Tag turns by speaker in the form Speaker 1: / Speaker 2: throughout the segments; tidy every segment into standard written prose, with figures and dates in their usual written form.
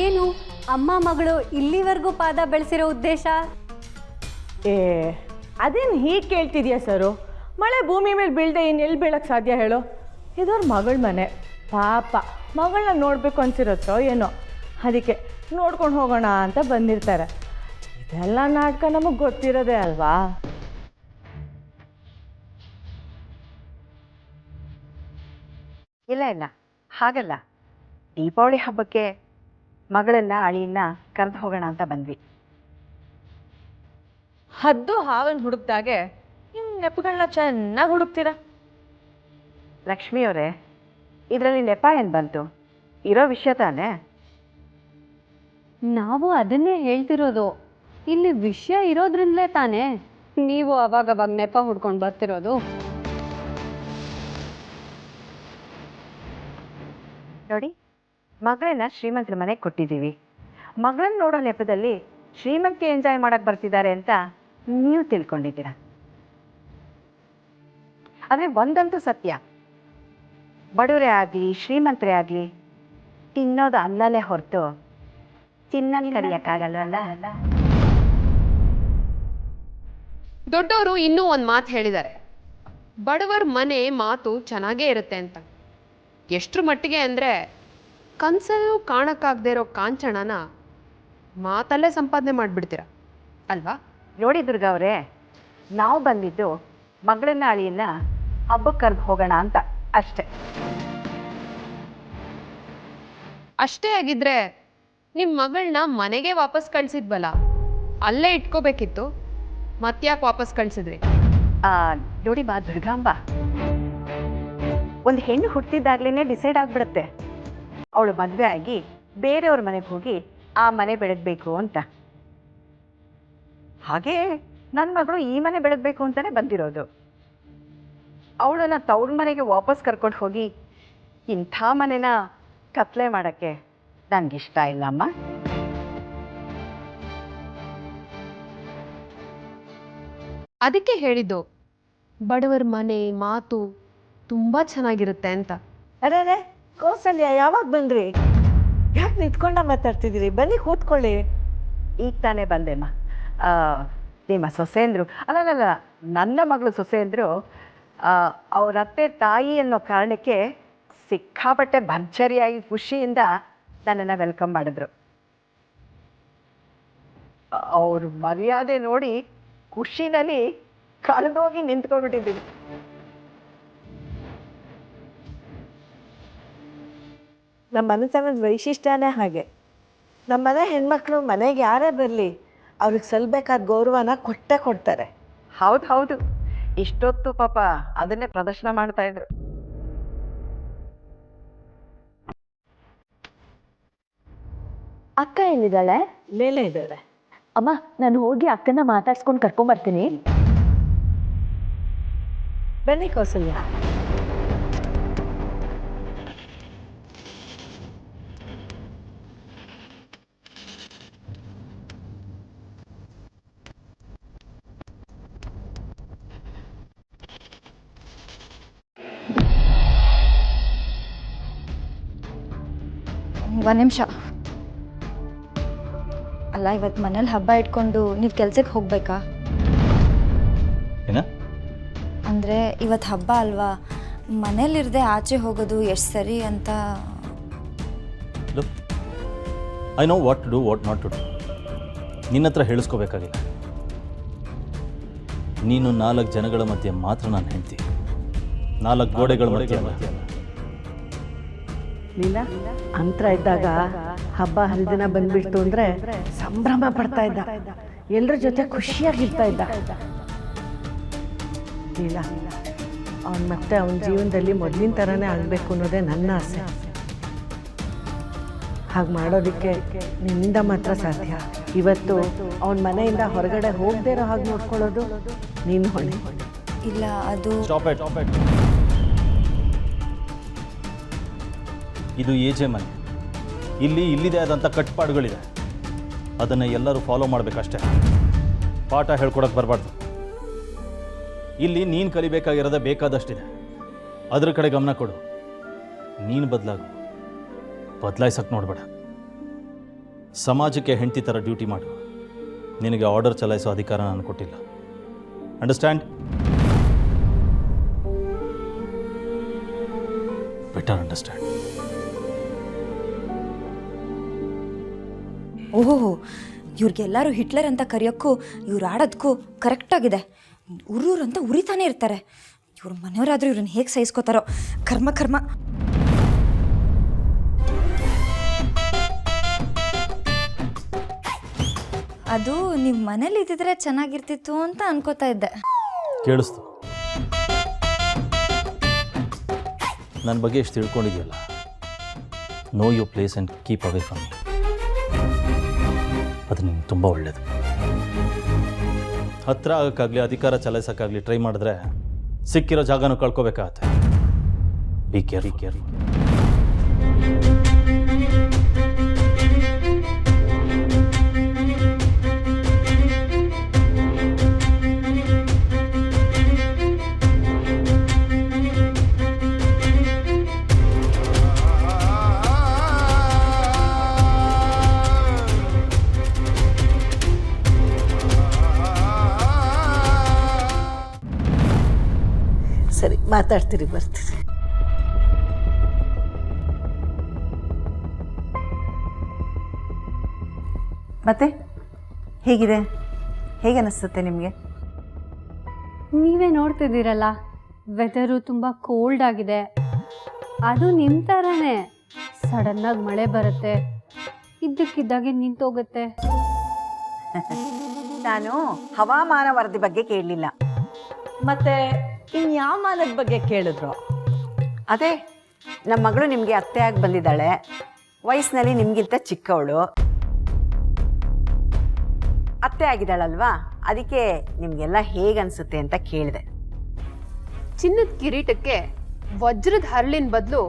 Speaker 1: ಏನು ಅಮ್ಮ ಮಗಳು ಇಲ್ಲಿವರೆಗೂ ಪಾದ ಬೆಳೆಸಿರೋ ಉದ್ದೇಶ?
Speaker 2: ಏ ಅದೇನು ಹೀಗೆ ಕೇಳ್ತಿದ್ಯಾ ಸರು? ಮಳೆ ಭೂಮಿ ಮೇಲೆ ಬೀಳದೆ ಇನ್ನೆಲ್ಲಿ ಬೀಳಕ್ಕೆ ಸಾಧ್ಯ ಹೇಳು? ಇದವ್ರ ಮಗಳ ಮನೆ, ಪಾಪ ಮಗಳನ್ನ ನೋಡಬೇಕು ಅನ್ಸಿರುತ್ತೋ ಏನೋ, ಅದಕ್ಕೆ ನೋಡ್ಕೊಂಡು ಹೋಗೋಣ ಅಂತ ಬಂದಿರ್ತಾರೆ. ಇದೆಲ್ಲ ನಾಟಕ ನಮಗೆ ಗೊತ್ತಿರೋದೇ ಅಲ್ವಾ?
Speaker 3: ಇಲ್ಲ ಇಲ್ಲ, ಹಾಗಲ್ಲ. ದೀಪಾವಳಿ ಹಬ್ಬಕ್ಕೆ ಮಗಳನ್ನ ಅಳಿಯನ್ನ ಕರೆದು ಹೋಗೋಣ ಅಂತ ಬಂದ್ವಿ.
Speaker 2: ಹದ್ದು ಹಾವನ್ನು ಹುಡುಕ್ದಾಗೆ ನಿಮ್ಮ ನೆಪಗಳನ್ನ ಚೆನ್ನಾಗಿ ಹುಡುಕ್ತೀರ.
Speaker 3: ಲಕ್ಷ್ಮಿಯವರೇ, ಇದರಲ್ಲಿ ನೆಪ ಏನು ಬಂತು? ಇರೋ ವಿಷಯ ತಾನೇ.
Speaker 1: ನಾವು ಅದನ್ನೇ ಹೇಳ್ತಿರೋದು. ಇಲ್ಲಿ ವಿಷಯ ಇರೋದ್ರಿಂದಲೇ ತಾನೇ ನೀವು ಅವಾಗವಾಗ ನೆಪ ಹುಡ್ಕೊಂಡು ಬರ್ತಿರೋದು.
Speaker 3: ನೋಡಿ, ಮಗಳನ್ನ ಶ್ರೀಮಂತರ ಮನೆಗೆ ಕೊಟ್ಟಿದ್ದೀವಿ. ಮಗಳನ್ನ ನೋಡೋ ನೆಪದಲ್ಲಿ ಶ್ರೀಮಂತಿ ಎಂಜಾಯ್ ಮಾಡಕ್ಕೆ ಬರ್ತಿದ್ದಾರೆ ಅಂತ ನೀವು ತಿಳ್ಕೊಂಡಿದ್ದೀರ. ಆದರೆ ಒಂದಂತೂ ಸತ್ಯ, ಬಡವರೇ ಆಗಲಿ ಶ್ರೀಮಂತರೇ ಆಗಲಿ ತಿನ್ನೋದು ಅನ್ನಲೇ ಹೊರತು ತಿನ್ನಲು ಕರಿಯಕ್ಕಾಗಲ್ವಲ್ಲ.
Speaker 4: ದೊಡ್ಡವರು ಇನ್ನೂ ಒಂದು ಮಾತು ಹೇಳಿದ್ದಾರೆ, ಬಡವರ ಮನೆ ಮಾತು ಚೆನ್ನಾಗೇ ಇರುತ್ತೆ ಅಂತ. ಎಷ್ಟರ ಮಟ್ಟಿಗೆ ಅಂದರೆ ಕನಸಲ್ಲೂ ಕಾಣಕ್ಕಾಗದೇ ಇರೋ ಕಾಂಚಣನ ಮಾತಲ್ಲೇ ಸಂಪಾದನೆ ಮಾಡಿಬಿಡ್ತೀರ ಅಲ್ವಾ?
Speaker 3: ನೋಡಿ ದುರ್ಗಾ ಅವರೇ, ನಾವು ಬಂದಿದ್ದು ಮಗಳನ್ನ ಅಳಿಯನ್ನ ಹಬ್ಬಕ್ಕೆ ಕರೆದು ಹೋಗೋಣ ಅಂತ ಅಷ್ಟೇ.
Speaker 4: ಅಷ್ಟೇ ಆಗಿದ್ರೆ ನಿಮ್ಮ ಮಗಳನ್ನ ಮನೆಗೆ ವಾಪಸ್ ಕಳಿಸಿದ್ವಲ್ಲ, ಅಲ್ಲೇ ಇಟ್ಕೋಬೇಕಿತ್ತು. ಮತ್ತ್ಯಾಕೆ ವಾಪಸ್ ಕಳಿಸಿದ್ರಿ?
Speaker 3: ನೋಡಿ ಬಾ ದುರ್ಗಾಂಬ, ಒಂದು ಹೆಣ್ಣು ಹುಟ್ಟಿದಾಗ್ಲೇ ಡಿಸೈಡ್ ಆಗಿಬಿಡುತ್ತೆ ಅವಳು ಮದುವೆ ಆಗಿ ಬೇರೆಯವ್ರ ಮನೆಗೆ ಹೋಗಿ ಆ ಮನೆ ಬೆಳಗಬೇಕು ಅಂತ. ಹಾಗೆ ನನ್ನ ಮಗಳು ಈ ಮನೆ ಬೆಳಗಬೇಕು ಅಂತಲೇ ಬಂದಿರೋದು. ಅವಳನ್ನ ತವ್ರ ಮನೆಗೆ ವಾಪಸ್ ಕರ್ಕೊಂಡು ಹೋಗಿ ಇಂಥ ಮನೆನ ಕತ್ಲೆ ಮಾಡೋಕ್ಕೆ ನನಗಿಷ್ಟ ಇಲ್ಲಮ್ಮ.
Speaker 4: ಅದಕ್ಕೆ ಹೇಳಿದ್ದು ಬಡವರ ಮನೆ ಮಾತು ತುಂಬ ಚೆನ್ನಾಗಿರುತ್ತೆ ಅಂತ.
Speaker 2: ಅರೆ ಕೌಸಲ್ಯ, ಯಾವಾಗ ಬಂದ್ರಿ? ಯಾಕೆ ನಿಂತ್ಕೊಂಡ ಮಾತಾಡ್ತಿದ್ದೀರಿ? ಬನ್ನಿ ಕೂತ್ಕೊಳ್ಳಿ.
Speaker 3: ಈಗ ತಾನೇ ಬಂದೆಮ್ಮ. ನಿಮ್ಮ ಸೊಸೆಂದ್ರು ಅಲ್ಲ, ನನ್ನ ಮಗಳು ಸೊಸೆಂದ್ರು ಅವ್ರ ಅತ್ತೆ ತಾಯಿ ಅನ್ನೋ ಕಾರಣಕ್ಕೆ ಸಿಕ್ಕಾಪಟ್ಟೆ ಭರ್ಜರಿಯಾಗಿ ಖುಷಿಯಿಂದ ನನ್ನನ್ನು ವೆಲ್ಕಮ್ ಮಾಡಿದ್ರು. ಅವ್ರ ಮರ್ಯಾದೆ ನೋಡಿ ಖುಷಿನಲ್ಲಿ ಕಳೆದೋಗಿ ನಿಂತ್ಕೊಂಡ್ಬಿಟ್ಟಿದ್ದೀವಿ.
Speaker 2: ನಮ್ಮ ಮನೆತನದ ವೈಶಿಷ್ಟ್ಯನೇ ಹಾಗೆ. ನಮ್ಮ ಮನೆ ಹೆಣ್ಮಕ್ಳು ಮನೆಗೆ ಯಾರೇ ಬರಲಿ ಅವ್ರಿಗೆ ಸಲ್ಲಬೇಕಾದ ಗೌರವನ ಕೊಟ್ಟೇ ಕೊಡ್ತಾರೆ.
Speaker 3: ಹೌದು, ಇಷ್ಟೊತ್ತು ಪಾಪ ಅದನ್ನೇ ಪ್ರದರ್ಶನ ಮಾಡ್ತಾ ಇದ್ರು.
Speaker 5: ಅಕ್ಕ ಎಲ್ಲಿದ್ದಾಳೆ?
Speaker 2: ಲೇಲೆ ಇದ್ದಾಳೆ.
Speaker 5: ಅಮ್ಮ, ನಾನು ಹೋಗಿ ಅಕ್ಕನ ಮಾತಾಡ್ಸ್ಕೊಂಡು ಕರ್ಕೊಂಬರ್ತೀನಿ.
Speaker 2: ಬನ್ನಿ ಕೌಸಲ್ಯ.
Speaker 6: ಒಂದು ನಿಮಿಷ. ಅಲ್ಲ, ಇವತ್ತು ಮನೇಲಿ ಹಬ್ಬ ಇಟ್ಕೊಂಡು ನೀವು ಕೆಲ್ಸಕ್ಕೆ ಹೋಗ್ಬೇಕಾ?
Speaker 7: ಏನ?
Speaker 6: ಅಂದರೆ ಇವತ್ತು ಹಬ್ಬ ಅಲ್ವಾ, ಮನೇಲಿರದೆ ಆಚೆ ಹೋಗೋದು ಎಷ್ಟು ಸರಿ ಅಂತ.
Speaker 7: I know what to do, what not to do. ನಿನ್ನ ಹತ್ರ ಹೇಳಿಸ್ಕೋಬೇಕಾಗಿಲ್ಲ. ನೀನು 4 ಜನಗಳ ಮಧ್ಯೆ ಮಾತ್ರ ನಾನು ಹೇಳ್ತಿ, 4 ಗೋಡೆಗಳ ಮಧ್ಯೆ ಅಲ್ಲ.
Speaker 2: ಲೀಲಾ, ಅಂತರ ಇದ್ದಾಗ ಹಬ್ಬ ಹರಿದಿನ ಬಂದ್ಬಿಡ್ತು ಅಂದರೆ ಸಂಭ್ರಮ ಪಡ್ತಾ ಇದ್ದ, ಎಲ್ಲರ ಜೊತೆ ಖುಷಿಯಾಗಿರ್ತಾ ಇದ್ದ. ಲೀಲಾ, ಅವನು ಮತ್ತೆ ಅವನ ಜೀವನದಲ್ಲಿ ಮೊದಲಿನ ಥರನೇ ಆಗಬೇಕು ಅನ್ನೋದೇ ನನ್ನ ಆಸೆ. ಹಾಗೆ ಮಾಡೋದಕ್ಕೆ ನಿನ್ನಿಂದ ಮಾತ್ರ ಸಾಧ್ಯ. ಇವತ್ತು ಅವನ ಮನೆಯಿಂದ ಹೊರಗಡೆ ಹೋಗದೇ ಇರೋ ಹಾಗೆ ನೋಡ್ಕೊಳ್ಳೋದು ನೀನು ಹೊಣೆ.
Speaker 6: ಇಲ್ಲ, ಅದು
Speaker 7: Stop it. ಇದು ಏಜೆ ಮನೆ. ಇಲ್ಲಿದೆ ಆದಂಥ ಕಟ್ಟುಪಾಡುಗಳಿದೆ, ಅದನ್ನು ಎಲ್ಲರೂ ಫಾಲೋ ಮಾಡಬೇಕಷ್ಟೇ. ಪಾಠ ಹೇಳ್ಕೊಡಕ್ಕೆ ಬರಬಾರ್ದು. ಇಲ್ಲಿ ನೀನು ಕಲಿಬೇಕಾಗಿರೋದೇ ಬೇಕಾದಷ್ಟಿದೆ, ಅದ್ರ ಕಡೆ ಗಮನ ಕೊಡು. ನೀನು ಬದಲಾಯಿಸಕ್ಕೆ ನೋಡಬೇಡ. ಸಮಾಜಕ್ಕೆ ಹೆಂಡತಿ ಥರ ಡ್ಯೂಟಿ ಮಾಡು. ನಿನಗೆ ಆರ್ಡರ್ ಚಲಾಯಿಸೋ ಅಧಿಕಾರ ನಾನು ಕೊಟ್ಟಿಲ್ಲ. ಅಂಡರ್ಸ್ಟ್ಯಾಂಡ್? Better understand.
Speaker 6: ಓಹೋ, ಇವ್ರಿಗೆಲ್ಲರೂ ಹಿಟ್ಲರ್ ಅಂತ ಕರೆಯೋಕ್ಕೂ ಇವ್ರು ಆಡೋದಕ್ಕೂ ಕರೆಕ್ಟಾಗಿದೆ. ಅಂತ ಉರಿತಾನೆ ಇರ್ತಾರೆ. ಇವ್ರ ಮನೆಯವರಾದರೂ ಇವ್ರನ್ನ ಹೇಗೆ ಸಹಿಸ್ಕೋತಾರೋ. ಕರ್ಮ ಕರ್ಮ. ಅದು ನೀವು ಮನೇಲಿ ಇದ್ದಿದ್ರೆ ಚೆನ್ನಾಗಿರ್ತಿತ್ತು ಅಂತ ಅನ್ಕೋತಾ ಇದ್ದೆ.
Speaker 7: ಕೇಳಿಸ್ತು? ನನ್ನ ಬಗ್ಗೆ ಎಷ್ಟು ತಿಳ್ಕೊಂಡಿದೆಯಲ್ಲ. Know your place and keep away from me. ಅದು ನಿಮ್ಗೆ ತುಂಬ ಒಳ್ಳೆಯದು. ಹತ್ತಿರ ಆಗೋಕ್ಕಾಗಲಿ ಅಧಿಕಾರ ಚಲಾಯಿಸೋಕ್ಕಾಗಲಿ ಟ್ರೈ ಮಾಡಿದ್ರೆ ಸಿಕ್ಕಿರೋ ಜಾಗನೂ ಕಳ್ಕೊಬೇಕಾಗತ್ತೆ. B care.
Speaker 8: ಸರಿ, ಮಾತಾಡ್ತೀರಿ, ಬರ್ತೀರಿ.
Speaker 3: ಮತ್ತೆ ಹೇಗಿದೆ? ಹೇಗೆ ಅನ್ನಿಸುತ್ತೆ ನಿಮಗೆ?
Speaker 1: ನೀವೇ ನೋಡ್ತಿದ್ದೀರಲ್ಲ, ವೆದರು ತುಂಬ ಕೋಲ್ಡ್ ಆಗಿದೆ. ಅದು ನಿಮ್ಮ ಥರನೇ ಸಡನ್ನಾಗಿ ಮಳೆ ಬರುತ್ತೆ, ಇದ್ದಕ್ಕಿದ್ದಾಗೆ ನಿಂತೋಗುತ್ತೆ.
Speaker 3: ನಾನು ಹವಾಮಾನ ವರದಿ ಬಗ್ಗೆ ಕೇಳಲಿಲ್ಲ.
Speaker 2: ಮತ್ತೆ ಇನ್ಯಾವ ಮಾನದ ಬಗ್ಗೆ ಕೇಳಿದ್ರು?
Speaker 3: ಅದೇ ನಮ್ಮ ಮಗಳು ನಿಮಗೆ ಅತ್ತೆಯಾಗಿ ಬಂದಿದ್ದಾಳೆ, ವಯಸ್ಸಿನಲ್ಲಿ ನಿಮಗಿಂತ ಚಿಕ್ಕವಳು, ಅತ್ತೆ ಆಗಿದ್ದಾಳಲ್ವಾ, ಅದಕ್ಕೆ ನಿಮಗೆಲ್ಲ ಹೇಗನ್ಸುತ್ತೆ ಅಂತ ಕೇಳಿದೆ.
Speaker 4: ಚಿನ್ನದ ಕಿರೀಟಕ್ಕೆ ವಜ್ರದ ಹರಳಿನ ಬದಲು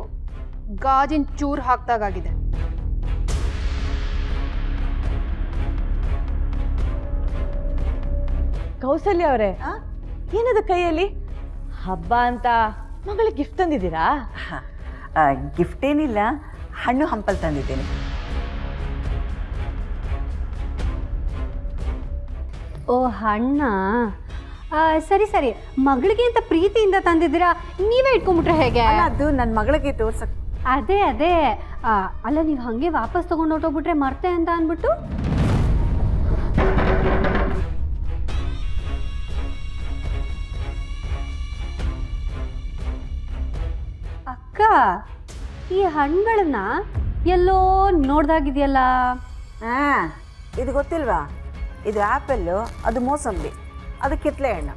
Speaker 4: ಗಾಜಿನ ಚೂರು ಹಾಕ್ದಾಗಿದೆ.
Speaker 2: ಕೌಸಲ್ಯ ಅವರೇ, ಏನದು ಕೈಯಲ್ಲಿ? ಹಬ್ಬ ಅಂತ ಮಗಳಿಗೆ ಗಿಫ್ಟ್ ತಂದಿದ್ದೀರಾ?
Speaker 3: ಗಿಫ್ಟ್ ಏನಿಲ್ಲ, ಹಣ್ಣು ಹಂಪಲ್ ತಂದಿದ್ದೇನೆ.
Speaker 1: ಓ, ಹಣ್ಣ. ಸರಿ ಸರಿ, ಮಗಳಿಗೆ ಅಂತ ಪ್ರೀತಿಯಿಂದ ತಂದಿದ್ದೀರಾ, ನೀವೇ ಇಟ್ಕೊಂಡ್ಬಿಟ್ರೆ ಹೇಗೆ?
Speaker 3: ಅದು ನನ್ನ ಮಗಳಿಗೆ ತೋರ್ಸಕ್.
Speaker 1: ಅದೇ ಅಲ್ಲ, ನೀವು ಹಾಗೆ ವಾಪಸ್ ತೊಗೊಂಡು ಹೊಟ್ಟೋಗ್ಬಿಟ್ರೆ ಮರ್ತೆ ಅಂತ ಅಂದ್ಬಿಟ್ಟು. ಅಕ್ಕ, ಈ ಹಣ್ಣುಗಳನ್ನ ಎಲ್ಲೋ ನೋಡ್ದಾಗಿದೆಯಲ್ಲ.
Speaker 3: ಇದು ಗೊತ್ತಿಲ್ವಾ? ಇದು ಆ್ಯಪಲ್ಲು, ಅದು ಮೋಸಂಬಿ, ಅದು ಕಿತ್ಲೆ ಹಣ್ಣು.